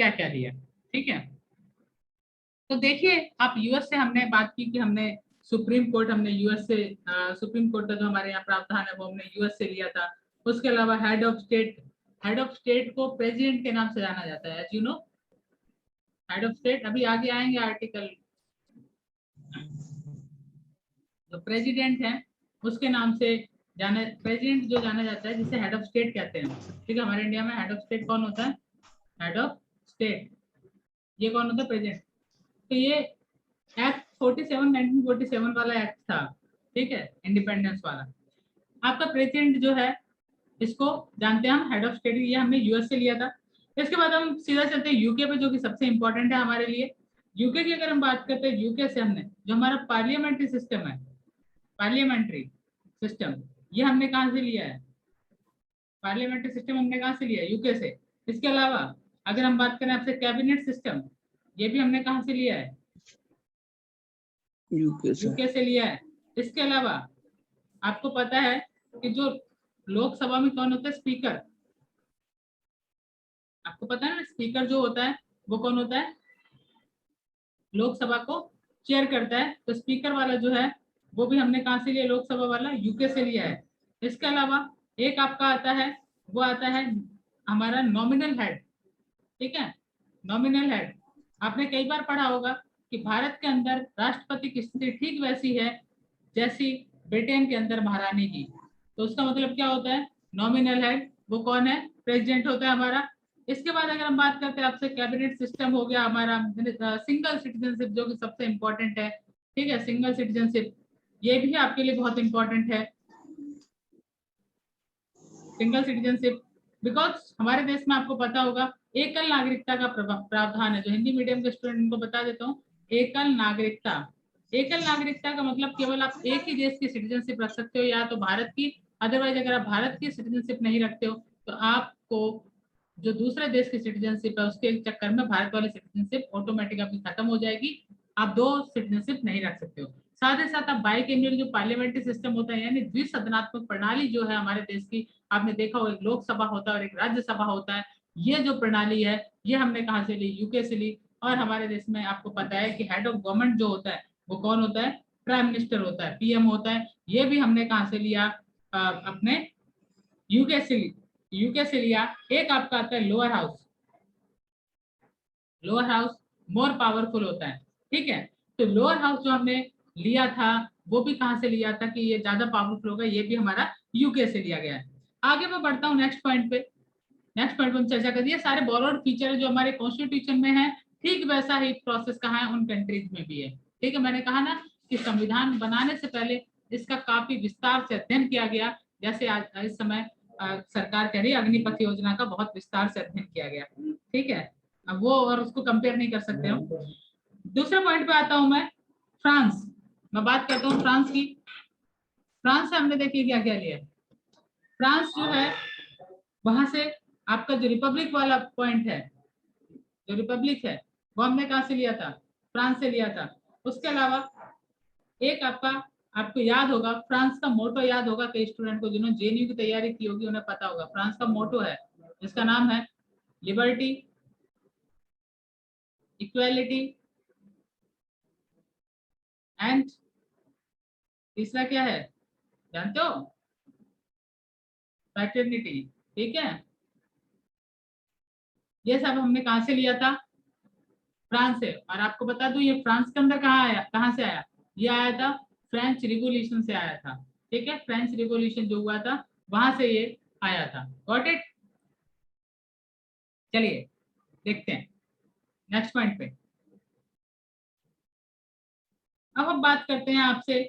क्या क्या लिया। ठीक है, तो देखिए आप यूएस से हमने बात की कि हमने सुप्रीम कोर्ट हमने यूएस से सुप्रीम कोर्ट का जो हमारे यहाँ प्रावधान है वो हमने यूएस से लिया था। उसके अलावा हेड ऑफ स्टेट को प्रेसिडेंट के नाम से जाना जाता है, as you know. Head of state अभी आगे आएंगे आर्टिकल, जो प्रेसिडेंट है उसके नाम से जाने, प्रेसिडेंट जो जाना जाता है जिसे हेड ऑफ स्टेट कहते हैं। ठीक है, हमारे इंडिया में हेड ऑफ स्टेट कौन होता है? हेड ऑफ स्टेट, ये कौन होता है? प्रेसिडेंट। तो ये एक्ट 47 1947 वाला एक्ट था, ठीक है, इंडिपेंडेंस वाला। आपका प्रेसिडेंट जो है इसको जानते हैं हम हेड ऑफ स्टेट, ये हमने यूएस से लिया था। इसके बाद हम सीधा चलते हैं यूके पे, जो कि सबसे इंपॉर्टेंट है हमारे लिए। यूके की अगर हम बात करते हैं, यूके से हमने जो हमारा पार्लियामेंट्री सिस्टम है, पार्लियामेंट्री सिस्टम, ये हमने कहाँ से लिया है? पार्लियामेंट्री सिस्टम हमने कहाँ से लिया है? यूके से। इसके अलावा अगर हम बात करें आपसे कैबिनेट सिस्टम, ये भी हमने कहाँ से लिया है? यूके से लिया है। इसके अलावा आपको पता है कि जो लोकसभा में कौन होता है? स्पीकर। आपको पता है ना, स्पीकर जो होता है वो कौन होता है? लोकसभा को चेयर करता है। तो स्पीकर वाला जो है वो भी हमने कहाँ से लिया? लोकसभा वाला यूके से लिया है। इसके अलावा एक आपका आता है, वो आता है हमारा नॉमिनल हेड। ठीक है, नॉमिनल हेड। आपने कई बार पढ़ा होगा कि भारत के अंदर राष्ट्रपति की स्थिति ठीक वैसी है जैसी ब्रिटेन के अंदर महारानी की। तो उसका मतलब क्या होता है? नॉमिनल हेड वो कौन है? प्रेसिडेंट होता है हमारा। इसके बाद अगर हम बात करते हैं आपसे, कैबिनेट सिस्टम हो गया हमारा, सिंगल सिटीजनशिप जो कि सबसे इंपॉर्टेंट है। ठीक है, सिंगल सिटीजनशिप ये भी आपके लिए बहुत इंपॉर्टेंट है। सिंगल सिटीजनशिप, बिकॉज हमारे देश में आपको पता होगा एकल नागरिकता का प्रावधान है। जो हिंदी मीडियम के स्टूडेंट को बता देता हूँ, एकल नागरिकता। एकल नागरिकता का मतलब केवल आप एक ही देश की सिटीजनशिप रख सकते हो, या तो भारत की। अदरवाइज अगर आप भारत की सिटीजनशिप नहीं रखते हो तो आपको जो दूसरे देश की सिटीजनशिप है उसके चक्कर में भारत वाली सिटीजनशिप ऑटोमेटिकली खत्म हो जाएगी। आप दो सिटीजनशिप नहीं रख सकते हो। साथ ही साथ आप बाइकेनियल जो पार्लियामेंट्री सिस्टम होता है, यानी द्विसदनात्मक प्रणाली जो है हमारे देश की, आपने देखा हो एक लोकसभा होता है और एक राज्यसभा होता है। ये जो प्रणाली है ये हमने कहाँ से ली? यूके से ली। और हमारे देश में आपको पता है कि हेड ऑफ गवर्नमेंट जो होता है वो कौन होता है? प्राइम मिनिस्टर होता है, पीएम होता है। ये भी हमने कहाँ से लिया? अपने यूके से लिया। एक आपका आता है lower house. Lower house more powerful होता है। ठीक है, तो लोअर हाउस जो हमने लिया था वो भी कहाँ से लिया था कि ये ज्यादा पावरफुल होगा? ये भी हमारा यूके से लिया गया है। आगे मैं बढ़ता हूँ नेक्स्ट पॉइंट पे। नेक्स्ट पॉइंट पर हम चर्चा करिए, सारे बॉरोड फीचर जो हमारे कॉन्स्टिट्यूशन में है ठीक वैसा ही प्रोसेस कहाँ है? उन कंट्रीज में भी है। ठीक है, मैंने कहा ना कि संविधान बनाने से पहले इसका काफी विस्तार से अध्ययन किया गया। जैसे आज इस समय सरकार कह रही है अग्निपथ योजना का बहुत विस्तार से अध्ययन किया गया। ठीक है, अब वो और उसको कंपेयर नहीं कर सकते हम। दूसरे पॉइंट पे आता हूं मैं, फ्रांस। मैं बात करता हूँ फ्रांस की। फ्रांस से हमने देखिए क्या क्या लिया। फ्रांस जो है वहां से आपका जो रिपब्लिक वाला पॉइंट है, जो रिपब्लिक है वो हमने कहां से लिया था? फ्रांस से लिया था। उसके अलावा एक आपका, आपको याद होगा फ्रांस का मोटो, याद होगा कई स्टूडेंट को जिन्होंने जेएनयू की तैयारी की होगी उन्हें पता होगा। फ्रांस का मोटो है जिसका नाम है लिबर्टी, इक्वालिटी एंड, तीसरा क्या है जानते हो? फ्रेटर्निटी। ठीक है, ये सब हमने कहां से लिया था? फ्रांस से। और आपको बता दूं ये फ्रांस के अंदर कहाँ आया, कहाँ से आया? ये आया था फ्रेंच रिवॉल्यूशन से आया था। ठीक है, फ्रेंच रिवॉल्यूशन जो हुआ था वहां से ये आया था। Got it? चलिए देखते हैं नेक्स्ट पॉइंट पे। अब हम बात करते हैं आपसे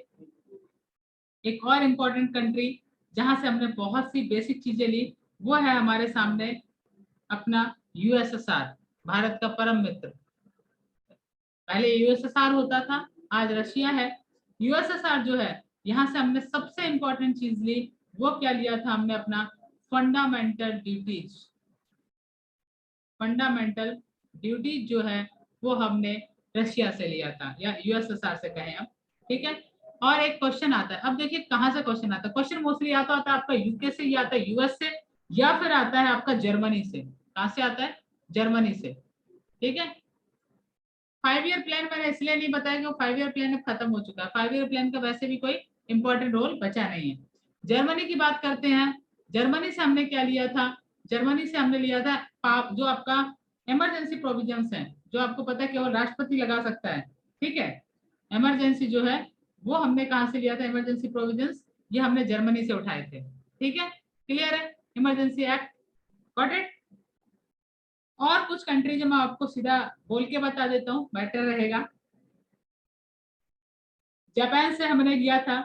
एक और इम्पोर्टेंट कंट्री जहां से हमने बहुत सी बेसिक चीजें ली, वो है हमारे सामने अपना यूएसएसआर, भारत का परम मित्र। पहले यूएसएसआर होता था, आज रशिया है। यूएसएसआर जो है यहाँ से हमने सबसे इंपॉर्टेंट चीज ली, वो क्या लिया था हमने? अपना फंडामेंटल ड्यूटीज। फंडामेंटल ड्यूटीज जो है वो हमने रशिया से लिया था, या यूएसएसआर से कहें हम। ठीक है, और एक क्वेश्चन आता है, अब देखिए कहाँ से क्वेश्चन आता है। क्वेश्चन मोस्टली आता है आपका यूके से, या आता है यूएस से, या फिर आता है आपका जर्मनी से। कहाँ से आता है? जर्मनी से। ठीक है। 5 ईयर प्लान मैंने इसलिए नहीं बताया कि वो 5 ईयर प्लान अब खत्म हो चुका है, 5 ईयर प्लान का वैसे भी कोई इंपॉर्टेंट रोल बचा नहीं है। जर्मनी की बात करते हैं, जर्मनी से हमने क्या लिया था, जर्मनी से हमने लिया था जो आपका इमरजेंसी प्रोविजंस है, जो आपको पता है केवल राष्ट्रपति लगा सकता है, ठीक है। इमरजेंसी जो है वो हमने कहाँ से लिया था, इमरजेंसी प्रोविजंस ये हमने जर्मनी से उठाए थे, ठीक है। क्लियर है, इमरजेंसी एक्ट, गॉट इट। और कुछ कंट्री जो मैं आपको सीधा बोल के बता देता हूँ, बेटर रहेगा। जापान से हमने लिया था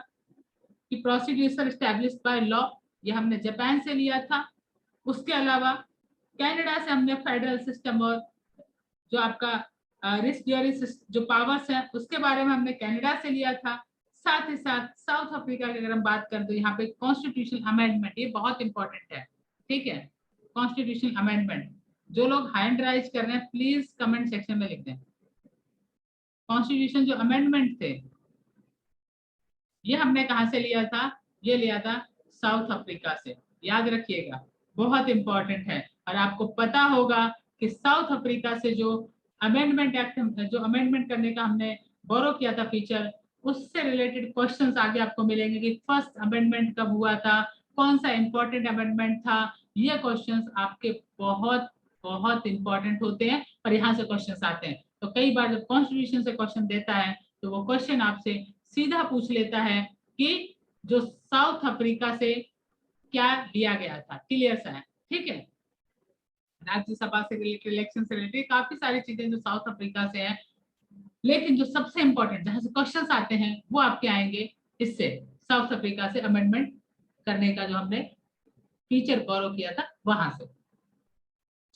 कि प्रोसीड्यूसर एस्टैब्लिश्ड बाय लॉ, ये हमने जापान से लिया था। उसके अलावा कनाडा से हमने फेडरल सिस्टम और जो आपका रिस्क जो पावर्स है उसके बारे में हमने कनाडा से लिया था। साथ ही साथ साउथ अफ्रीका की अगर हम बात करें तो यहाँ पे कॉन्स्टिट्यूशन अमेंडमेंट, ये बहुत इंपॉर्टेंट है, ठीक है। कॉन्स्टिट्यूशन अमेंडमेंट, जो लोग हैंड राइज कर रहे हैं प्लीज कमेंट सेक्शन में लिख दें। कॉन्स्टिट्यूशन जो अमेंडमेंट थे ये हमने कहां से लिया था, ये लिया था साउथ अफ्रीका से, याद रखिएगा, बहुत इंपॉर्टेंट है। और आपको पता होगा कि साउथ अफ्रीका से जो अमेंडमेंट एक्ट, जो अमेंडमेंट करने का हमने बोरो किया था फीचर, उससे रिलेटेड क्वेश्चंस आगे आपको मिलेंगे कि फर्स्ट अमेंडमेंट कब हुआ था, कौन सा इंपॉर्टेंट अमेंडमेंट था। ये क्वेश्चंस आपके बहुत बहुत इंपॉर्टेंट होते हैं और यहाँ से क्वेश्चंस आते हैं। तो कई बार जब कॉन्स्टिट्यूशन से क्वेश्चन देता है तो वो क्वेश्चन आपसे सीधा पूछ लेता है कि जो साउथ अफ्रीका से क्या लिया गया था। क्लियर सा है, ठीक है। राज्यसभा से रिलेटेड, इलेक्शन से रिलेटेड काफी सारी चीजें जो साउथ अफ्रीका से है, लेकिन जो सबसे इंपॉर्टेंट जहां से क्वेश्चंस आते हैं वो आपके आएंगे इससे, साउथ अफ्रीका से अमेंडमेंट करने का जो हमने फीचर बोरो किया था वहां से।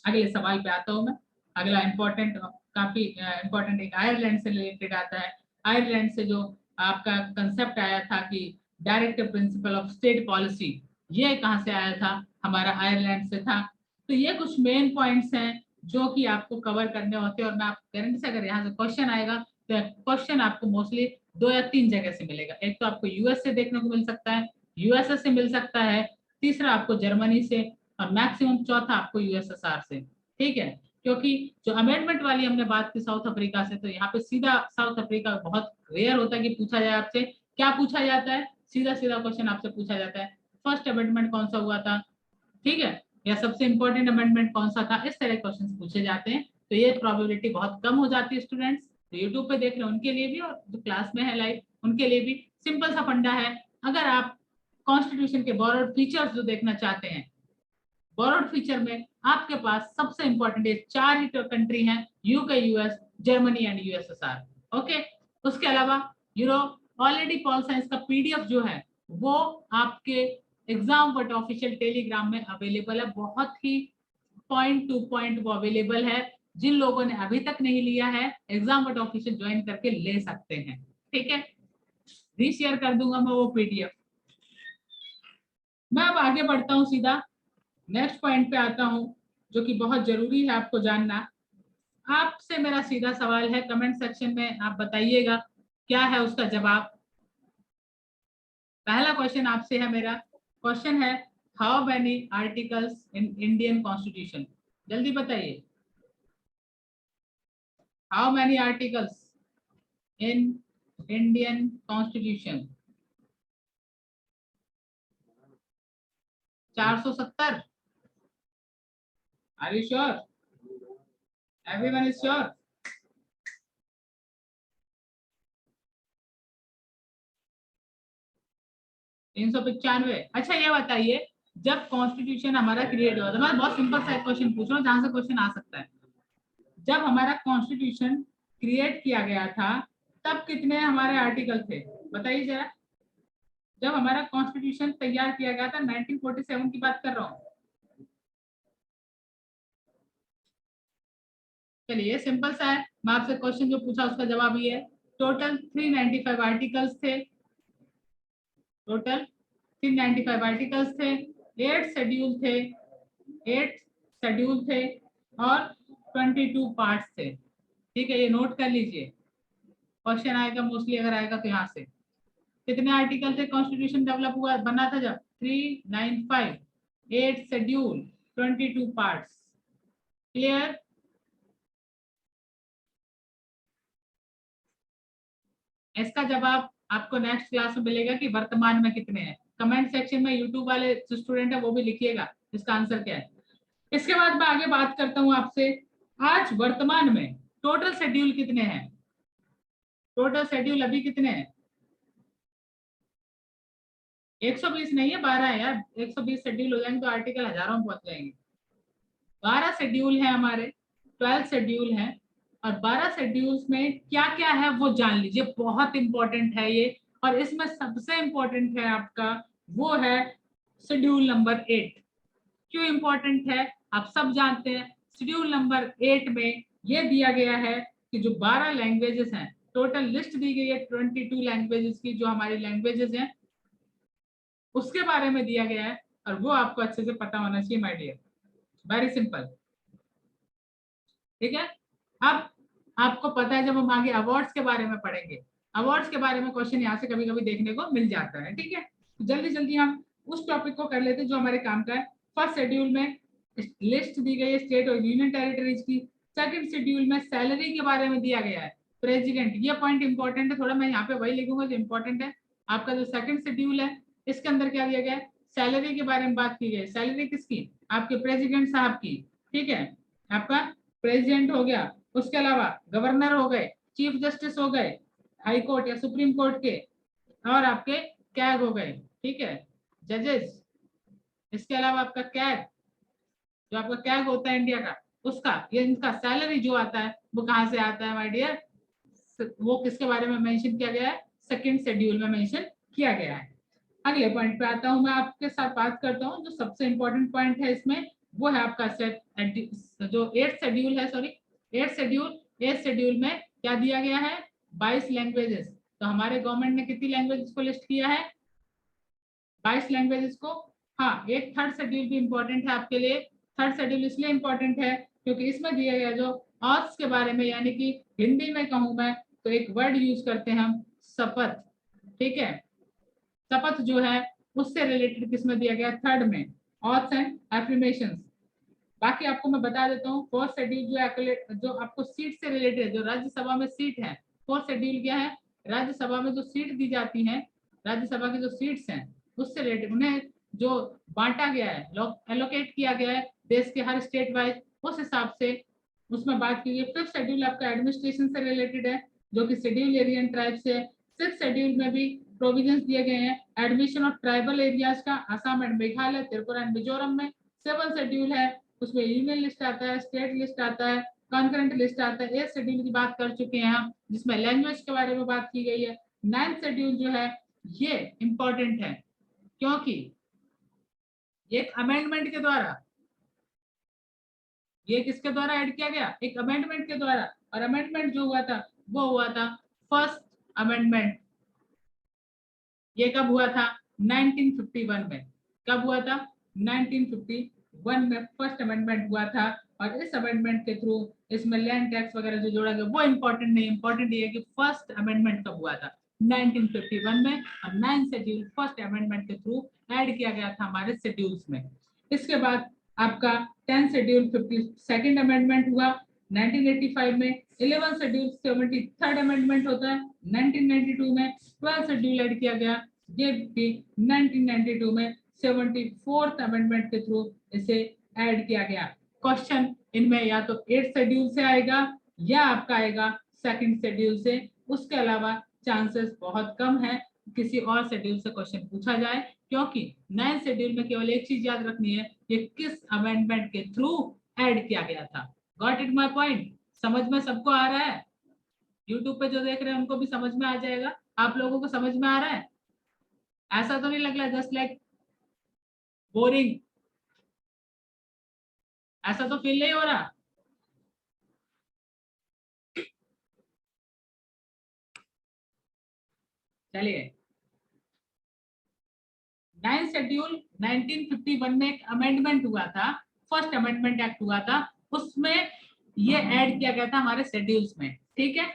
अगले सवाल पे आता हूं मैं। अगला इंपॉर्टेंट, काफी इंपॉर्टेंट एक आयरलैंड से रिलेटेड आता है। आयरलैंड से जो आपका कंसेप्ट आया था कि directive principle of state policy, ये कहां से आया था, हमारा आयरलैंड से था। तो ये कुछ मेन पॉइंट्स हैं जो कि आपको कवर करने होते हैं, और मैं आपको गारंटी से अगर यहाँ से क्वेश्चन आएगा तो क्वेश्चन आपको मोस्टली 2 या 3 जगह से मिलेगा। एक तो आपको यूएस से देखने को मिल सकता है, यूएसए से मिल सकता है, तीसरा आपको जर्मनी से, और मैक्सिमम चौथा आपको यूएसएसआर से, ठीक है। क्योंकि जो अमेंडमेंट वाली हमने बात की साउथ अफ्रीका से, तो यहाँ पे सीधा साउथ अफ्रीका बहुत रेयर होता है कि पूछा जाए आपसे, क्या पूछा जाता है, सीधा सीधा क्वेश्चन आपसे पूछा जाता है, फर्स्ट अमेंडमेंट कौन सा हुआ था, ठीक है, या सबसे इंपॉर्टेंट अमेंडमेंट कौन सा था, इस तरह क्वेश्चन पूछे जाते हैं। तो ये प्रोबेबिलिटी बहुत कम हो जाती है स्टूडेंट्स। तो यूट्यूब पे देख रहे हैं उनके लिए भी, और जो क्लास में है लाइव उनके लिए भी सिंपल सा फंडा है। अगर आप कॉन्स्टिट्यूशन के बोरोड फीचर्स जो देखना चाहते हैं, बोरोड फीचर में आपके पास सबसे इंपॉर्टेंट ये 4 ही कंट्री हैं, UK, US, Germany and USSR. Okay, उसके अलावा यूरोप ऑलरेडी पॉल साइंस का पीडीएफ जो है वो आपके एग्जाम बट ऑफिशियल टेलीग्राम में अवेलेबल है, बहुत ही पॉइंट टू पॉइंट वो अवेलेबल है। जिन लोगों ने अभी तक नहीं लिया है एग्जाम बट ऑफिशियल ज्वाइन करके ले सकते हैं, ठीक है। रीशेयर कर दूंगा मैं वो पीडीएफ। मैं अब आगे बढ़ता हूँ, सीधा नेक्स्ट पॉइंट पे आता हूं जो कि बहुत जरूरी है आपको जानना। आपसे मेरा सीधा सवाल है, कमेंट सेक्शन में आप बताइएगा क्या है उसका जवाब। पहला क्वेश्चन आपसे है मेरा, क्वेश्चन है how many articles in Indian constitution, जल्दी बताइए। How many articles in Indian constitution? 470? Are you sure? Everyone is sure? 395? अच्छा ये बताइए, जब कॉन्स्टिट्यूशन हमारा क्रिएट हुआ था, मैं बहुत सिंपल सा क्वेश्चन पूछ रहा हूँ जहां से क्वेश्चन आ सकता है, जब हमारा कॉन्स्टिट्यूशन क्रिएट किया गया था तब कितने हमारे आर्टिकल थे, बताइए जरा। जब हमारा कॉन्स्टिट्यूशन तैयार किया गया था, 1947 की बात कर रहा हूँ। चलिए सिंपल सा है, मैं आपसे क्वेश्चन जो पूछा उसका जवाब ये है, टोटल 395 आर्टिकल्स थे, टोटल 395 आर्टिकल्स थे, 8 शेड्यूल थे, 8 शेड्यूल थे, और 22 पार्ट्स थे, ठीक है। ये नोट कर लीजिए, क्वेश्चन आएगा मोस्टली अगर आएगा तो यहाँ से। कितने आर्टिकल थे कॉन्स्टिट्यूशन डेवलप हुआ बना था जब? 395, 8 शेड्यूल, 22 पार्ट्स। क्लियर? इसका जवाब आपको नेक्स्ट क्लास में मिलेगा कि वर्तमान में कितने हैं। कमेंट सेक्शन में यूट्यूब वाले जो स्टूडेंट है वो भी लिखिएगा इसका आंसर क्या है। इसके बाद मैं आगे बात करता हूं आपसे, आज वर्तमान में टोटल शेड्यूल कितने हैं। टोटल शेड्यूल अभी कितने हैं? 120 नहीं है, 12 है यार। 120 शेड्यूल हो जाएंगे तो आर्टिकल हजारों में पहुंच जाएंगे। 12 शेड्यूल है हमारे, 12 शेड्यूल है। और 12 शेड्यूल्स में क्या क्या है वो जान लीजिए, बहुत इंपॉर्टेंट है ये। और इसमें सबसे इंपॉर्टेंट है आपका वो है शेड्यूल नंबर 8। क्यों इंपॉर्टेंट है आप सब जानते हैं। शेड्यूल नंबर 8 में ये दिया गया है कि जो 12 लैंग्वेजेस हैं, टोटल लिस्ट दी गई है 22 लैंग्वेजेस की, जो हमारी लैंग्वेजेस हैं उसके बारे में दिया गया है। और वो आपको अच्छे से पता होना चाहिए माय डियर, वेरी सिंपल। ठीक है, अब आपको पता है जब हम आगे अवार्ड्स के बारे में पढ़ेंगे, अवार्ड्स के बारे में क्वेश्चन यहाँ से कभी कभी देखने को मिल जाता है। ठीक है, जल्दी जल्दी हम उस टॉपिक को कर लेते हैं जो हमारे काम का है। फर्स्ट शेड्यूल में लिस्ट दी गई है स्टेट और यूनियन टेरिटरीज की। सेकंड शेड्यूल में सैलरी के बारे में दिया गया है, प्रेसिडेंट। ये पॉइंट इंपॉर्टेंट है, थोड़ा मैं यहाँ पे वही लिखूंगा जो इंपॉर्टेंट है। आपका जो सेकंड शेड्यूल है इसके अंदर क्या दिया गया है, सैलरी के बारे में बात की गई। सैलरी किसकी? आपके प्रेसिडेंट साहब की। ठीक है, आपका प्रेसिडेंट हो गया, उसके अलावा गवर्नर हो गए, चीफ जस्टिस हो गए हाई कोर्ट या सुप्रीम कोर्ट के, और आपके कैग हो गए। ठीक है, जजेस। इसके अलावा आपका कैग, जो आपका कैग होता है इंडिया का, उसका ये इनका सैलरी जो आता है वो कहाँ से आता है माय डियर, वो किसके बारे में मेंशन किया गया है, सेकंड शेड्यूल में मेंशन किया गया है। अगले पॉइंट पे आता हूं, मैं आपके साथ बात करता हूं जो सबसे इंपॉर्टेंट पॉइंट है इसमें, वो है आपका सेट जो 8th शेड्यूल है, sorry 8th schedule. 8th schedule में क्या दिया गया है, 22 लैंग्वेजेस। तो हमारे गवर्नमेंट ने कितनी लैंग्वेजेस को लिस्ट किया है, 22 लैंग्वेजेस को। हाँ, एक थर्ड शेड्यूल भी इंपॉर्टेंट है आपके लिए। थर्ड शेड्यूल इसलिए इंपॉर्टेंट है क्योंकि इसमें दिया गया जो ऑथ्स के बारे में, यानी कि हिंदी में कहूं मैं तो एक वर्ड यूज करते हैं हम, शपथ। ठीक है, शपथ जो है उससे रिलेटेड किसमें दिया गया, थर्ड में, ऑथ्स एंड एफर्मेशंस। बाकी आपको मैं बता देता हूँ फोर्थ शेड्यूल जो है जो आपको सीट से रिलेटेड, जो राज्यसभा में सीट है। फोर्थ शेड्यूल क्या है, राज्यसभा में जो सीट दी जाती है, राज्यसभा की जो सीट्स हैं उससे रिलेटेड, उन्हें जो बांटा गया है, एलोकेट किया गया है देश के हर स्टेट वाइज, उस हिसाब से उसमें बात की गई। फिफ्थ शेड्यूल आपका एडमिनिस्ट्रेशन से रिलेटेड है, जो कि शेड्यूल एरियन ट्राइब से। सिक्स शेड्यूल में भी प्रोविजंस दिए गए हैं एडमिशन ऑफ ट्राइबल एरियाज का, असम एंड मेघालय, त्रिपुरा एंड मिजोरम में। सेवन शेड्यूल है, उसमें यूनियन लिस्ट आता है, स्टेट लिस्ट आता है, कॉन्करेंट लिस्ट आता है। 8th शेड्यूल की बात कर चुके हैं हम, जिसमें लैंग्वेज के बारे में बात की गई है। 9th शेड्यूल जो है ये इंपॉर्टेंट है क्योंकि ये एक अमेंडमेंट के द्वारा, ये किसके द्वारा ऐड किया गया, एक अमेंडमेंट के द्वारा। और अमेंडमेंट जो हुआ था वो हुआ था फर्स्ट अमेंडमेंट। ये कब हुआ था, 1951 में। कब हुआ था, 1951 में फर्स्ट अमेंडमेंट हुआ था। और इस अमेंडमेंट के थ्रू इसमें लैंड टैक्स वगैरह जो जोड़ा गया वो इंपॉर्टेंट नहीं, इंपॉर्टेंट ये है कि फर्स्ट अमेंडमेंट कब हुआ था, 1951 में। और 9th शेड्यूल फर्स्ट अमेंडमेंट के थ्रू ऐड किया गया था हमारे शेड्यूल्स में। इसके बाद आपका 10th शेड्यूल 52nd अमेंडमेंट हुआ 1985 में। 11th शेड्यूल 73rd अमेंडमेंट होता है 1992 में। 12th शेड्यूल ऐड किया गया, ये भी 1992 में 74th अमेंडमेंट के थ्रू इसे ऐड किया गया। क्वेश्चन इनमें या तो 8th शेड्यूल से आएगा या आपका आएगा 2nd शेड्यूल से, उसके अलावा चांसेस बहुत कम है किसी और शेड्यूल से क्वेश्चन पूछा जाए, क्योंकि 9th शेड्यूल में केवल एक चीज याद रखनी है, ये किस अमेंडमेंट के थ्रू ऐड किया गया था। गॉट इट माय पॉइंट, समझ में सबको आ रहा है? यूट्यूब पे जो देख रहे हैं उनको भी समझ में आ जाएगा, आप लोगों को समझ में आ रहा है? ऐसा तो नहीं लग रहा जस्ट लाइक बोरिंग, ऐसा तो फील नहीं हो रहा? चलिए, 9th शेड्यूल 1951 में एक अमेंडमेंट हुआ था, फर्स्ट अमेंडमेंट एक्ट हुआ था, उसमें ये ऐड किया गया था हमारे शेड्यूल्स में। ठीक है,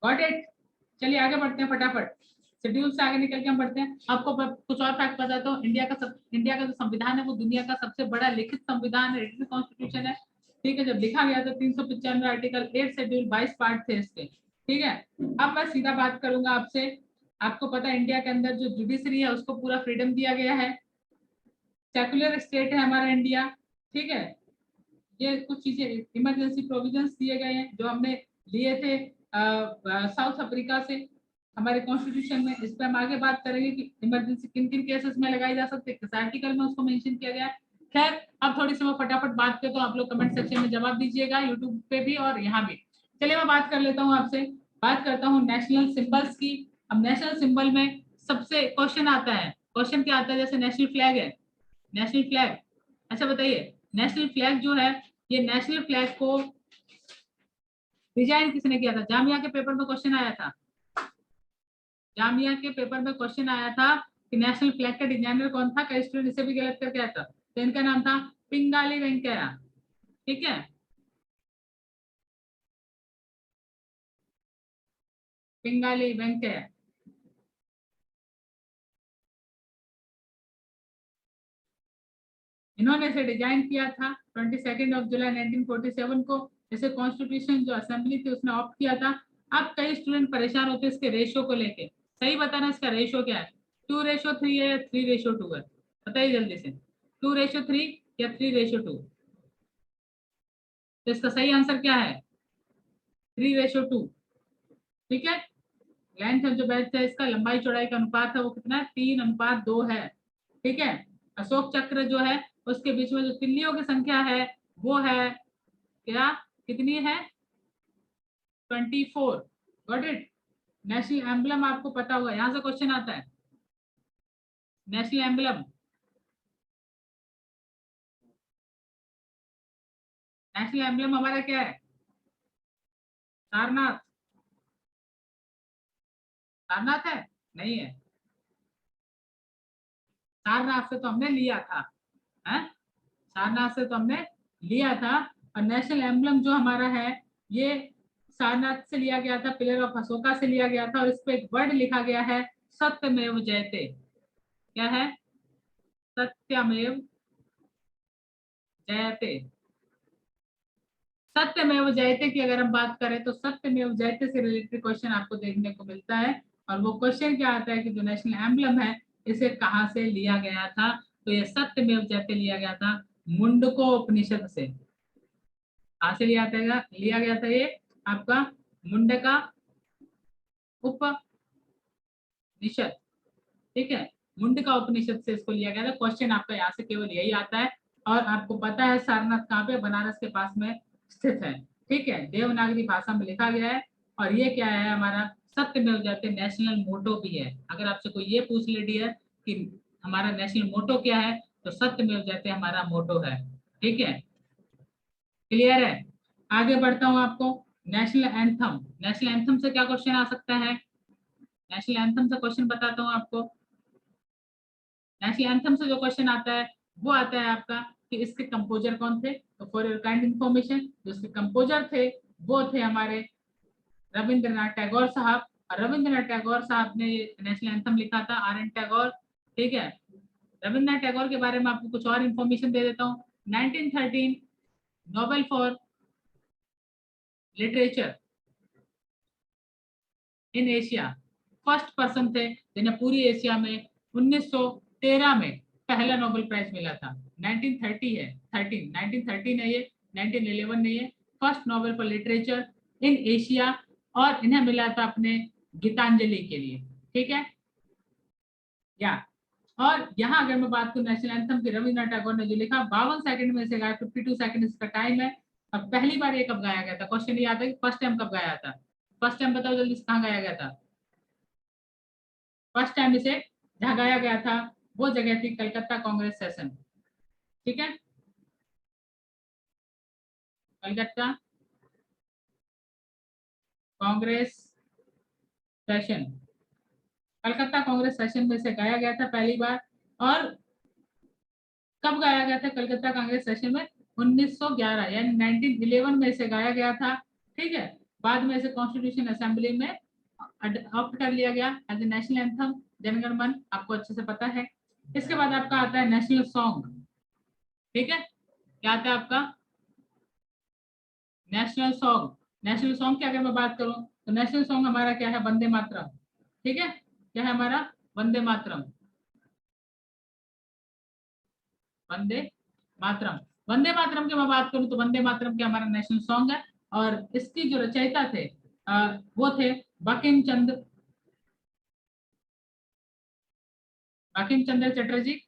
गॉट इट। चलिए आगे बढ़ते हैं फटाफट, शेड्यूल से आगे निकल के हम बढ़ते हैं। आपको कुछ और फैक्ट बताता हूँ, इंडिया का जो संविधान है वो दुनिया का सबसे बड़ा लिखित संविधान है, रिटन कॉन्स्टिट्यूशन है। ठीक है, जब लिखा गया था 395 आर्टिकल, 8 शेड्यूल 22 पार्ट थे इसके। ठीक है, अब मैं सीधा बात करूंगा आपसे। आपको पता है इंडिया के अंदर जो जुडिशरी है उसको पूरा फ्रीडम दिया गया है, सेकुलर स्टेट है हमारा इंडिया। ठीक है, ये कुछ चीजें इमरजेंसी प्रोविजंस दिए गए हैं जो हमने लिए थे साउथ अफ्रीका से हमारे कॉन्स्टिट्यूशन में। इस पर हम आगे बात करेंगे कि इमरजेंसी किन किन केसेस में लगाई जा सकती है, किस आर्टिकल में उसको मेंशन किया गया है। खैर, अब थोड़ी सी मैं फटाफट बात करता हूँ, आप लोग कमेंट सेक्शन में जवाब दीजिएगा, यूट्यूब पे भी और यहाँ भी। चलिए मैं बात कर लेता हूँ आपसे, बात करता हूँ नेशनल सिंबल्स की। अब नेशनल सिंबल में सबसे क्वेश्चन आता है, क्वेश्चन क्या आता है, जैसे नेशनल फ्लैग है, नेशनल फ्लैग। अच्छा बताइए, नेशनल फ्लैग जो है, ये नेशनल फ्लैग को डिजाइन किसने किया था? जामिया के पेपर में क्वेश्चन आया था, जामिया के पेपर में क्वेश्चन आया था कि नेशनल फ्लैग का डिजाइनर कौन था। कई स्टूडेंट इसे भी गलत करके आया था, तो इनका नाम था पिंगाली वेंकैया। ठीक है, पिंगाली वेंकैया। इन्होंने इसे डिजाइन किया था 22 जुलाई 1947 को। जैसे कॉन्स्टिट्यूशन जो असेंबली थी उसने ऑप्ट किया था। अब कई स्टूडेंट परेशान होते हैं इसके रेशियो को लेके, सही बताना इसका रेशियो क्या है, 2:3 है या 3:2 है? बताइए जल्दी से, 2:3 या 3:2? तो इसका सही आंसर क्या है? 3:2। ठीक है, लेंथ जो बेल्ट है इसका लंबाई चौड़ाई का अनुपात है वो कितना है? 3:2 है। ठीक है, अशोक चक्र जो है उसके बीच में जो तिल्लियों की संख्या है वो है क्या, कितनी है? 24। Got it. नेशनल एम्बलम आपको पता होगा, यहाँ से क्वेश्चन आता है। नेशनल एम्बलम, नेशनल एम्बलम हमारा क्या है? सारनाथ। सारनाथ है? नहीं है, सारनाथ से तो हमने लिया था, है? सारनाथ से तो हमने लिया था। और नेशनल एम्बलम जो हमारा है ये सारनाथ से लिया गया था, पिलर ऑफ अशोका से लिया गया था, और इस पे एक वर्ड लिखा गया है, सत्यमेव जयते। क्या है? सत्यमेव जयते। सत्यमेव जयते की अगर हम बात करें तो सत्यमेव जयते से रिलेटेड क्वेश्चन आपको देखने को मिलता है। और वो क्वेश्चन क्या आता है कि जो नेशनल एम्बलम है इसे कहाँ से लिया गया था? तो ये सत्यमेव जयते लिया गया था मुंडको उपनिषद से। कहाँ से लिया गया था ये आपका? मुंडका उपनिषद। ठीक है, मुंडका उपनिषद से इसको लिया गया था। क्वेश्चन आपका यहाँ से केवल यही आता है। और आपको पता है सारनाथ कहाँ पे? बनारस के पास में स्थित है। ठीक है, देवनागरी भाषा में लिखा गया है। और ये क्या है हमारा? सत्यमेव जयते नेशनल मोटो भी है। अगर आपसे कोई ये पूछ ले डियर कि हमारा नेशनल मोटो क्या है, तो सत्यमेव जयते हमारा मोटो है। ठीक है, क्लियर है? आगे बढ़ता हूँ आपको। नेशनल एंथम, नेशनल एंथम से क्या क्वेश्चन आ सकता है? नेशनल एंथम से क्वेश्चन बताता हूँ आपको। नेशनल एंथम से जो क्वेश्चन आता है वो आता है आपका कि इसके कंपोजर कौन थे। तो फॉर योर काइंड इंफॉर्मेशन, जो इसके कंपोजर थे वो थे हमारे रविंद्रनाथ टैगोर साहब। और रविंद्रनाथ टैगोर साहब ने ये नेशनल एंथम लिखा था, R N टैगोर। ठीक है, रविंद्रनाथ टैगोर के बारे में आपको कुछ और इन्फॉर्मेशन दे देता हूँ। 1913 Nobel for literature in Asia, first person थे जिन्हें पूरी एशिया में 1913 में पहला नोबेल प्राइज मिला था। 1930 है, 1913 है ये, 1911 नहीं है। First Nobel for literature in Asia, और इन्हें मिला था अपने गीतांजलि के लिए। ठीक है, या और यहाँ अगर मैं बात करूँ नेशनल एंथम की, रविंद्रनाथ टैगोर ने जो लिखा 52 सेकंड में से गाया, 52 सेकंड इसका टाइम है। और पहली बार ये कब गाया गया था? क्वेश्चन ये आता है कि फर्स्ट टाइम कब गाया था? फर्स्ट टाइम बताओ जल्दी से, कहाँ गाया गया था? फर्स्ट टाइम इसे जहाँ गाया गया था वो जगह थी कलकत्ता कांग्रेस सेशन। ठीक है, कलकत्ता कांग्रेस सेशन, कलकत्ता कांग्रेस सेशन में से गाया गया था पहली बार। और कब गाया गया था कलकत्ता कांग्रेस सेशन में? 1911 यानी 1911 में इसे गाया गया था। ठीक है, बाद में इसे कॉन्स्टिट्यूशन असेंबली में अडॉप्ट कर लिया गया एज ए नेशनल एंथम, जनगण मन, आपको अच्छे से पता है। इसके बाद आपका आता है नेशनल सॉन्ग। ठीक है, क्या आता है आपका? National song. नेशनल सॉन्ग की अगर मैं बात करूं तो नेशनल सॉन्ग हमारा क्या है, वंदे मातरम। ठीक है, क्या है हमारा, वंदे मातरम, वंदे मातरम। वंदे मातरम की मैं बात करूं तो वंदे मातरम के हमारा नेशनल सॉन्ग है, और इसकी जो रचयिता थे वो थे बंकिम चंद्र, बंकिम चंद्र चटर्जी,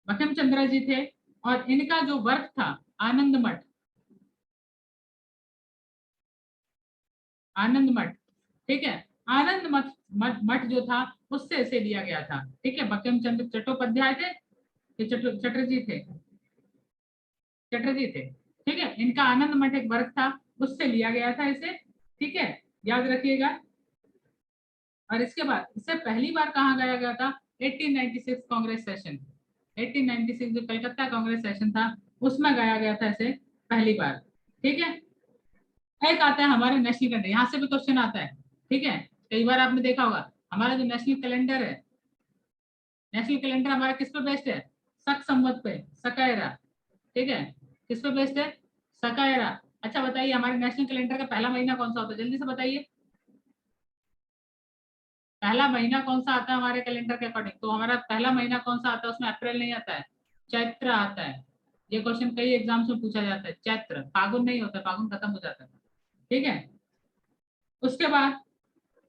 बंकिम चंद्र जी थे। और इनका जो वर्क था आनंद मठ, आनंद मठ, ठीक है, आनंद मठ, मठ जो था उससे इसे लिया गया था। ठीक है, बंकिम चंद्र चट्टोपाध्याय थे, ये चटर्जी थे, चटर्जी थे। ठीक है, इनका आनंद मठ एक वर्क था, उससे लिया गया था इसे। ठीक है, याद रखिएगा। और इसके बाद इसे पहली बार कहाँ गाया गया था, 1896 कांग्रेस सेशन, 1896 जो कलकत्ता कांग्रेस सेशन था उसमें गाया गया था इसे पहली बार। ठीक है, एक आता है हमारे नेशनल कैलेंडर, यहाँ से भी क्वेश्चन आता है। ठीक है, कई बार आपने देखा होगा हमारा जो नेशनल कैलेंडर है, नेशनल कैलेंडर हमारा किस पे बेस्ड है, शक संवत पे, सकायरा। ठीक है, किस पे बेस्ड है, सकायरा। अच्छा बताइए हमारे नेशनल कैलेंडर का पहला महीना कौन सा होता है, जल्दी से बताइए, पहला महीना कौन सा आता है हमारे कैलेंडर के अकॉर्डिंग, तो हमारा पहला महीना कौन सा आता है, उसमें अप्रैल नहीं आता है, चैत्र आता है। ये क्वेश्चन कई एग्जाम्स में पूछा जाता है, चैत्र, फागुन नहीं होता, फागुन खत्म हो जाता है। ठीक है, उसके बाद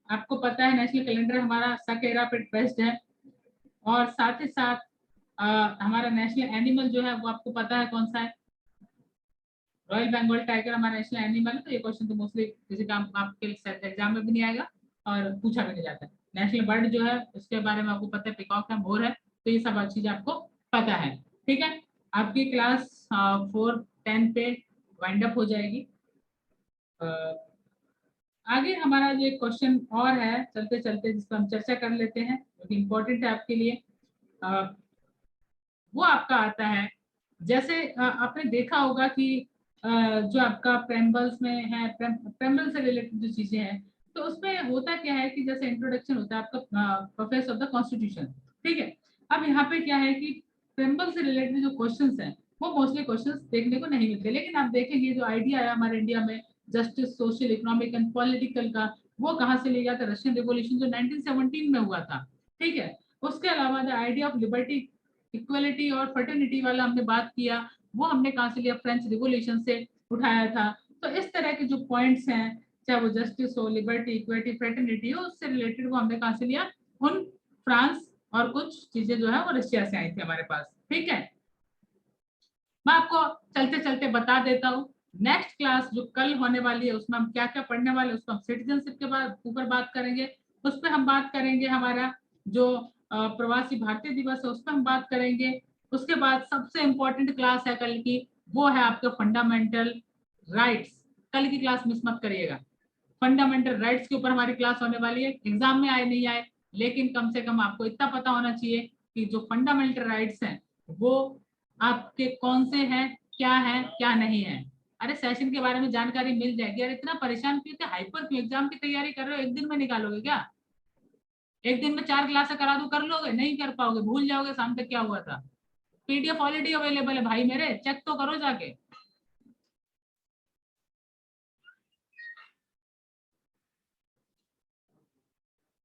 आपको पता है नेशनल कैलेंडर हमारा सकेरा पे बेस्ड है। और साथ ही साथ हमारा नेशनल एनिमल जो है वो आपको पता है कौन सा है, रॉयल बंगाल टाइगर हमारा नेशनल एनिमल है। तो ये क्वेश्चन तो मोस्टली किसी काम आपके एग्जाम में भी नहीं आएगा और पूछा भी नहीं जाता है। नेशनल बर्ड जो है उसके बारे में आपको पता है, पिकॉक है, मोर है। तो ये सब चीजें आपको पता है। ठीक है, आपकी क्लास 4-10 पे वाइंड अप हो जाएगी। आगे हमारा जो एक क्वेश्चन और है चलते चलते जिस पर हम चर्चा कर लेते हैं, जो कि इम्पोर्टेंट है आपके लिए, वो आपका आता है, जैसे आपने देखा होगा कि जो आपका प्रेम्बल्स में है, प्रेम्बल से रिलेटेड जो चीजें हैं, तो उसमें होता क्या है कि जैसे इंट्रोडक्शन होता है आपका, प्रोफेस ऑफ द कॉन्स्टिट्यूशन। ठीक है, अब यहाँ पे क्या है कि प्रेम्बल से रिलेटेड जो क्वेश्चंस हैं वो मोस्टली क्वेश्चंस देखने को नहीं मिलते, लेकिन आप देखेंगे जो आइडिया आया हमारे इंडिया में justice, social, economic and political का, वो कहाँ से लिया था, रशियन रिवॉल्यूशन जो 1917 में हुआ था। ठीक है, उसके अलावा the idea of liberty, equality और फर्टर्निटी वाला हमने बात किया, वो हमने कहाँ से लिया, फ्रेंच रिवॉल्यूशन से उठाया था। तो इस तरह के जो पॉइंट्स हैं, चाहे वो जस्टिस हो, लिबर्टी, इक्वलिटी, फ्रेटर्निटी हो, उससे रिलेटेड वो हमने कहाँ से लिया, उन फ्रांस, और कुछ चीजें जो है वो रशिया से आई थी हमारे पास। ठीक है, मैं आपको चलते चलते बता देता हूँ, नेक्स्ट क्लास जो कल होने वाली है उसमें हम क्या क्या पढ़ने वाले हैं, उसमें हम सिटीजनशिप के बाद ऊपर बात करेंगे, उस पर हम बात करेंगे हमारा जो प्रवासी भारतीय दिवस है उस पर हम बात करेंगे। उसके बाद सबसे इंपॉर्टेंट क्लास है कल की, वो है आपके फंडामेंटल राइट्स। कल की क्लास मिस मत करिएगा, फंडामेंटल राइट्स के ऊपर हमारी क्लास होने वाली है। एग्जाम में आए नहीं आए, लेकिन कम से कम आपको इतना पता होना चाहिए कि जो फंडामेंटल राइट्स हैं वो आपके कौन से हैं, क्या है क्या नहीं है। अरे सेशन के बारे में जानकारी मिल जाएगी, अरे इतना परेशान क्यों थे, हाइपर क्यों, एग्जाम की तैयारी कर रहे हो, एक दिन में निकालोगे क्या, एक दिन में 4 क्लासें करा दूं कर लोगे, नहीं कर पाओगे, भूल जाओगे शाम तक क्या हुआ था। पीडीएफ ऑलरेडी अवेलेबल है भाई मेरे, चेक तो करो जाके।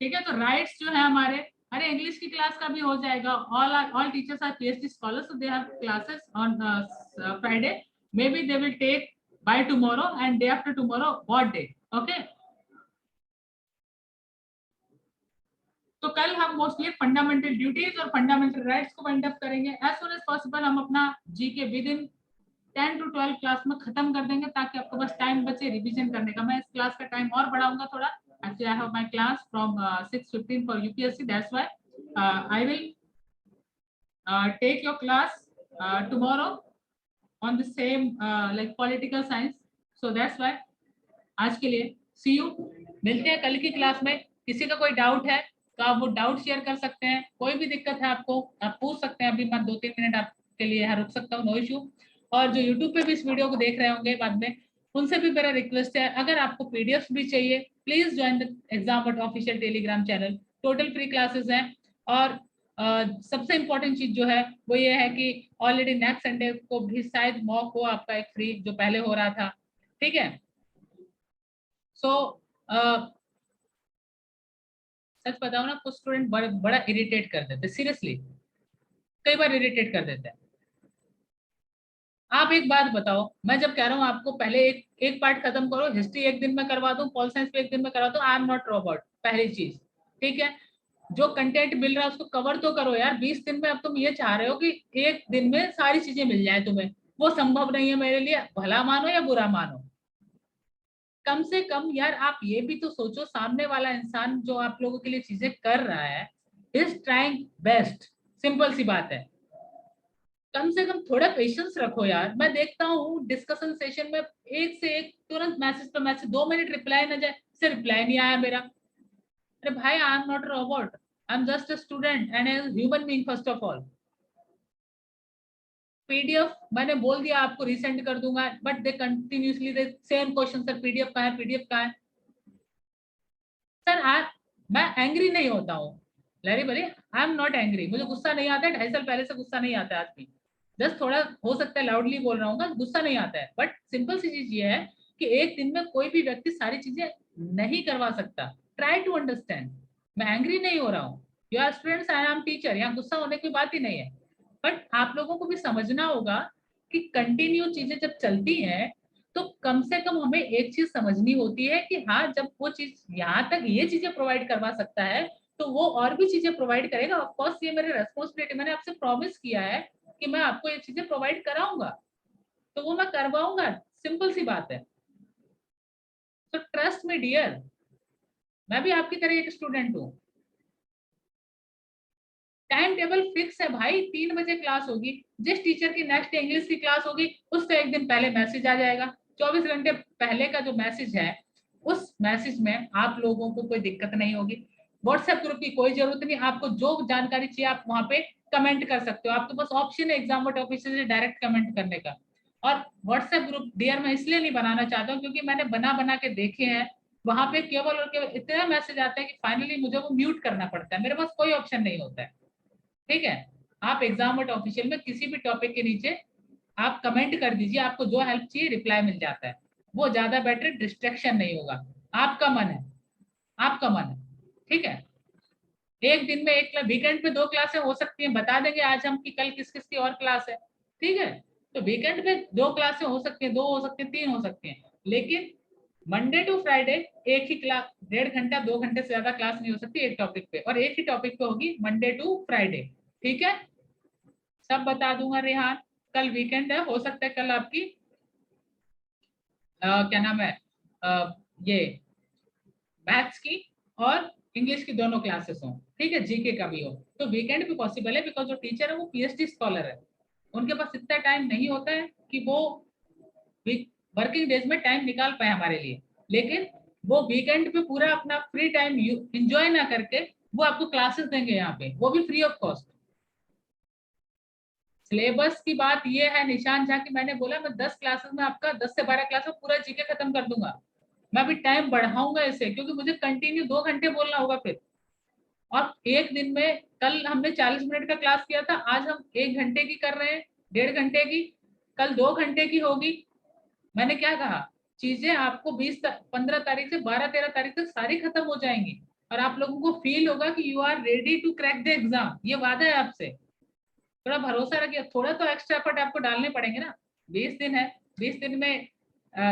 ठीक है, तो राइट्स जो है हमारे, अरे इंग्लिश की क्लास का भी हो जाएगा, all teachers are PhD scholars, so they have classes on Friday, maybe they will take by tomorrow and day after tomorrow what day, okay. तो कल हम मोस्टली फंडामेंटल ड्यूटीज और फंडामेंटल राइट्स को wind up करेंगे, as soon as possible हम अपना GK within 10 to 12 class में खत्म कर देंगे, ताकि आपको बस टाइम बचे रिवीजन करने का। मैं इस क्लास का टाइम और बढ़ाऊंगा थोड़ा, actually I have my class from 6:15 for UPSC, that's why I will take your class tomorrow on the same like political science, so that's why आज के लिए सी यू, मिलते हैं कल की क्लास में। किसी का कोई डाउट है तो आप वो डाउट शेयर कर सकते हैं, कोई भी दिक्कत है आपको आप पूछ सकते हैं, अभी मैं 2-3 मिनट आपके लिए यहाँ रुक सकता हूँ, नो इशू। और जो यूट्यूब पे भी इस वीडियो को देख रहे होंगे बाद में, उनसे भी मेरा रिक्वेस्ट है, अगर आपको पीडीएफ भी चाहिए please join the exam but official Telegram channel, total free classes हैं। और सबसे इम्पोर्टेंट चीज जो है वो ये है कि ऑलरेडी नेक्स्ट संडे को भी शायद मॉक हो आपका एक फ्री, जो पहले हो रहा था। ठीक है, सो सच बताओ ना, कुछ स्टूडेंट बड़ा इरिटेट कर देते, सीरियसली कई बार इरिटेट कर देते हैं। आप एक बात बताओ, मैं जब कह रहा हूँ आपको पहले एक एक पार्ट खत्म करो, हिस्ट्री एक दिन में करवा दूं, पॉल साइंस पे एक दिन में करवा दूं, आई एम नॉट रोबोट, पहली चीज। ठीक है, जो कंटेंट मिल रहा है उसको कवर तो करो यार। 20 दिन में अब तुम ये चाह रहे हो कि एक दिन में सारी चीजें मिल जाए तुम्हें, वो संभव नहीं है मेरे लिए, भला मानो या बुरा मानो। कम से कम यार आप ये भी तो सोचो, सामने वाला इंसान जो आप लोगों के लिए चीजें कर रहा है इज ट्राइंग बेस्ट, सिंपल सी बात है। कम से कम थोड़ा पेशेंस रखो यार। मैं देखता हूँ डिस्कशन सेशन में एक से एक तुरंत मैसेज पे मैसेज, 2 मिनट रिप्लाई ना जाए, सिर्फ रिप्लाई नहीं आया मेरा। अरे भाई, I am not robot, I am just a student and a human being first of all. PDF मैंने बोल दिया आपको रीसेंड कर दूंगा, but they continuously they same question, sir PDF कहाँ है, पीडीएफ कहाँ है। सर मैं एंग्री नहीं होता हूँ लहरी भरी, आई एम नॉट एंग्री, मुझे गुस्सा नहीं आता है, 2.5 साल पहले से गुस्सा नहीं आता है आज भी। जस्ट थोड़ा हो सकता है लाउडली बोल रहा हूँ, गुस्सा नहीं आता है, बट सिंपल सी चीज ये है कि एक दिन में कोई भी व्यक्ति सारी चीजें नहीं करवा सकता। ट्राई टू अंडरस्टैंड, मैं एंग्री नहीं हो रहा हूँ, you are students, I am teacher, यहाँ गुस्सा होने की बात ही नहीं है। बट आप लोगों को भी समझना होगा कि कंटिन्यू चीजें जब चलती हैं तो कम से कम हमें एक चीज समझनी होती है कि हाँ, जब वो चीज यहाँ तक ये चीजें प्रोवाइड करवा सकता है तो वो और भी चीजें प्रोवाइड करेगा। ऑफ कोर्स ये मेरी रेस्पॉन्सिबिलिटी, मैंने आपसे प्रॉमिस किया है कि मैं आपको ये चीजें प्रोवाइड कराऊंगा, तो वो मैं करवाऊंगा, सिंपल सी बात है। तो ट्रस्ट मी डियर, मैं भी आपकी तरह एक स्टूडेंट हूँ। टाइम टेबल फिक्स है भाई, 3 बजे क्लास होगी, जिस टीचर की नेक्स्ट इंग्लिश की क्लास होगी उससे एक दिन पहले मैसेज आ जाएगा, 24 घंटे पहले का जो मैसेज है उस मैसेज में आप लोगों को कोई दिक्कत नहीं होगी। व्हाट्सएप ग्रुप की कोई जरूरत नहीं, आपको जो जानकारी चाहिए आप वहां पे कमेंट कर सकते हो, आपके पास ऑप्शन है एग्जाम बोर्ड ऑफिसर से डायरेक्ट कमेंट करने का। और व्हाट्सएप ग्रुप डियर मैं इसलिए नहीं बनाना चाहता हूँ क्योंकि मैंने बना बना के देखे हैं, वहां पे केवल और केवल इतना मैसेज आता है कि फाइनली मुझे वो म्यूट करना पड़ता है, मेरे पास कोई ऑप्शन नहीं होता है। ठीक है, आप एग्जाम बट ऑफिशियल में किसी भी टॉपिक के नीचे आप कमेंट कर दीजिए, आपको जो हेल्प चाहिए रिप्लाई मिल जाता है, वो ज्यादा बेटर, डिस्ट्रैक्शन नहीं होगा। आपका मन है, आपका मन है। ठीक है, एक दिन में एक, वीकेंड पे 2 क्लासें हो सकती हैं, बता देंगे आज हम कि कल किस किस की और क्लास है। ठीक है, तो वीकेंड पे 2 क्लासें हो सकती हैं, 2 हो सकती हैं, 3 हो सकती हैं, लेकिन मंडे टू फ्राइडे एक ही क्लास, 1.5 घंटा 2 घंटे से ज्यादा क्लास नहीं हो सकती एक टॉपिक पे, और एक ही टॉपिक पे होगी मंडे टू फ्राइडे। ठीक है, सब बता दूंगा रेहान। कल वीकेंड है, हो सकता है कल आपकी क्या नाम है, ये मैथ्स की और इंग्लिश की दोनों क्लासेस हों। ठीक है, जीके का भी हो, तो वीकेंड भी पॉसिबल है, बिकॉज जो टीचर है वो पीएचडी स्कॉलर है, उनके पास इतना टाइम नहीं होता है कि वो वर्किंग डेज में टाइम निकाल पाए हमारे लिए, लेकिन वो वीकेंड पे पूरा अपना फ्री टाइम एंजॉय ना करके वो आपको क्लासेस देंगे यहाँ पे, वो भी फ्री ऑफ कॉस्ट। सिलेबस की बात ये है निशान झा की, मैंने बोला मैं 10 क्लासेस में आपका 10 से 12 क्लास में पूरा जीके खत्म कर दूंगा। मैं अभी टाइम बढ़ाऊंगा इसे क्योंकि मुझे कंटिन्यू 2 घंटे बोलना होगा फिर। और एक दिन में कल हमने 40 मिनट का क्लास किया था, आज हम 1 घंटे की कर रहे हैं, 1.5 घंटे की, कल 2 घंटे की होगी। मैंने क्या कहा, चीजें आपको 15 तारीख से 12-13 तारीख तक सारी खत्म हो जाएंगी और आप लोगों को फील होगा कि you are ready to crack the exam, ये वादा है आपसे। थोड़ा भरोसा रखिए, थोड़ा तो एक्स्ट्रा एफर्ट आपको डालने पड़ेंगे ना। 20 दिन है, 20 दिन में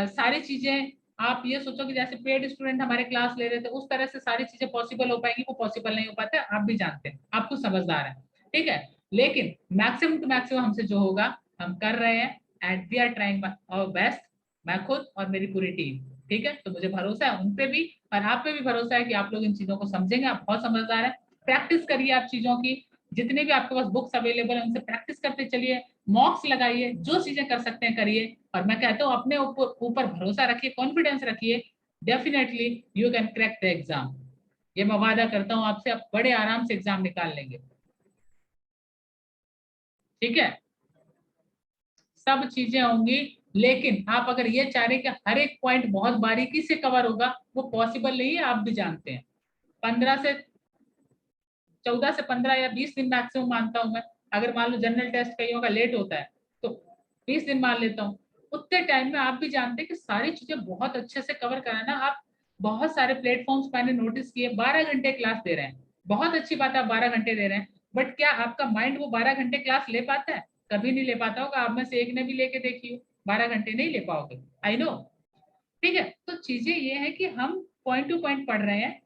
सारी चीजें, आप ये सोचो कि जैसे पेड स्टूडेंट हमारे क्लास ले रहे थे उस तरह से सारी चीजें पॉसिबल हो पाएंगी, वो पॉसिबल नहीं हो पाता, आप भी जानते हैं, आप खुद समझदार हैं। ठीक है, लेकिन मैक्सिमम टू मैक्सिमम हमसे जो होगा हम कर रहे हैं, and we are trying our best, मैं खुद और मेरी पूरी टीम। ठीक है, तो मुझे भरोसा है उन पे भी और आप पे भी भरोसा है कि आप लोग इन चीजों को समझेंगे, आप बहुत समझदार हैं। प्रैक्टिस करिए आप चीजों की, जितने भी आपके पास बुक्स अवेलेबल है उनसे प्रैक्टिस करते चलिए, मॉक्स लगाइए, जो चीजें कर सकते हैं करिए, और मैं कहता हूँ अपने ऊपर भरोसा रखिए, कॉन्फिडेंस रखिए, definitely you can crack the exam. ये मैं वादा करता हूँ आपसे, आप बड़े आराम से एग्जाम निकाल लेंगे। ठीक है, सब चीजें होंगी, लेकिन आप अगर ये चाह रहे कि हर एक पॉइंट बहुत बारीकी से कवर होगा, वो पॉसिबल नहीं है, आप भी जानते हैं। 14 से 15 या 20 दिन मैक्सिमम मानता हूं मैं, अगर मान लो जनरल टेस्ट कईयों का लेट होता है तो 20 दिन मान लेता हूँ। उतने टाइम में आप भी जानते हैं कि सारी चीजें बहुत अच्छे से कवर कराना, आप बहुत सारे प्लेटफॉर्म्स मैंने नोटिस किए 12 घंटे क्लास दे रहे हैं, बहुत अच्छी बात है आप 12 घंटे दे रहे हैं, बट क्या आपका माइंड वो 12 घंटे क्लास ले पाता है? कभी नहीं ले पाता होगा। आप में से एक ने भी लेके देखिए, 12 घंटे नहीं ले पाओगे, आई नो। ठीक है, तो चीजें ये है कि हम पॉइंट टू पॉइंट पढ़ रहे हैं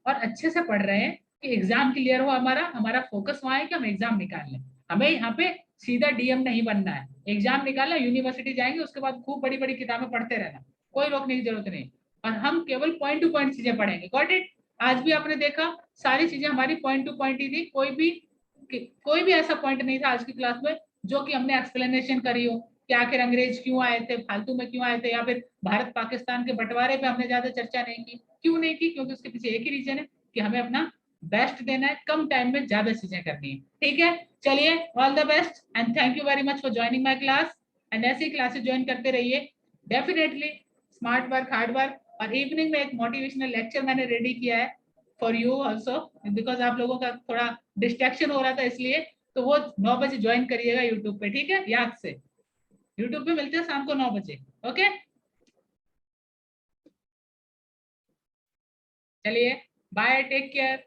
और अच्छे से पढ़ रहे हैं कि एग्जाम क्लियर हो, हमारा हमारा फोकस वहां है कि हम एग्जाम निकाल लें। हमें यहाँ पे सीधा डीएम नहीं बनना है, एग्जाम निकालना, यूनिवर्सिटी जाएंगे उसके बाद खूब बड़ी बड़ी किताबें पढ़ते रहना, कोई रोकने की जरूरत नहीं। और हम केवल पॉइंट टू पॉइंट चीजें पढ़ेंगे। Got it? आज भी आपने देखा सारी चीजें हमारी पॉइंट टू पॉइंट ही थी, कोई भी ऐसा पॉइंट नहीं था आज की क्लास में जो कि हमने एक्सप्लेनेशन करी हो कि आखिर अंग्रेज क्यों आए थे, फालतू में क्यों आए थे, या फिर भारत पाकिस्तान के बंटवारे पे हमने ज्यादा चर्चा नहीं की। क्यों नहीं की? क्योंकि उसके पीछे एक ही रीजन है कि हमें अपना बेस्ट देना है, कम टाइम में ज्यादा चीजें करनी है। ठीक है, चलिए, all the best and thank you very much for joining my class. And ऐसी क्लासेस ज्वाइन करते रहिए definitely. Smart work, hard work, और इवनिंग में एक मोटिवेशनल लेक्चर मैंने रेडी किया है फॉर यू ऑल्सो, बिकॉज आप लोगों का थोड़ा डिस्ट्रैक्शन हो रहा था इसलिए। तो वो 9 बजे ज्वाइन करिएगा यूट्यूब पे, ठीक है, याद से। यूट्यूब पे मिलते हैं शाम को 9 बजे। ओके, चलिए, बाय, टेक केयर।